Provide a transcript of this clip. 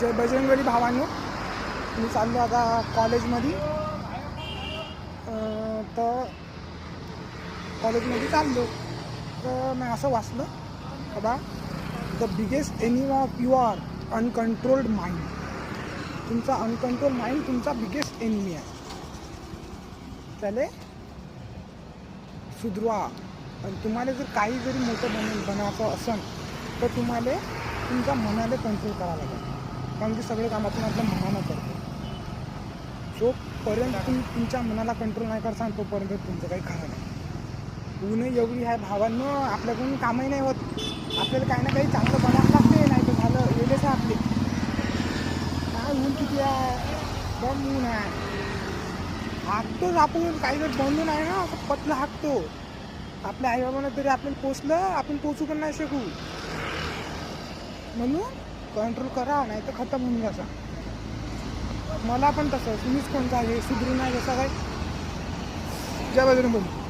जय बजरंगबली भावांनो, मी चाललो आता कॉलेजमध्ये. तर कॉलेजमध्ये चाललो तर मी असं वाचलं बघा, the biggest enemy of your uncontrolled mind. तुमचा अनकंट्रोल माइंड तुमचा बिगेस्ट एनिमी आहे. त्याला सुधरवा. आणि तुम्हाला जर काही जरी मोठं बनायचं असेल तर तुम्हाला तुमच्या मनाला कंट्रोल करावं लागेल, कारण की सगळे काम आपण आपल्या मनानं करतो. जोपर्यंत तुम्ही तुमच्या मनाला कंट्रोल नाही करसान तोपर्यंत तुमचं काही खरं नाही. ऊन एवढी आहे भावांनो, आपल्याकडून कामही नाही होत. आपल्याला काही ना काही चांगलं बनावं लागते, नाही तर झालं वेळेच आहे आपले. काय ऊन किती आहे, बम ऊन आहे. हाकतोच आपण, काही जर बनून आहे ना पतलं हाकतो. आपल्या आईबाबांना तरी आपल्याला पोचलं, आपण पोचू पण नाही शकू. म्हणून कंट्रोल करा, नाही तर खतम होऊन जासा. मला पण तसं तुम्हीच कोणता आहे सुधरू नाही जसा काय. जय बजरंगबली.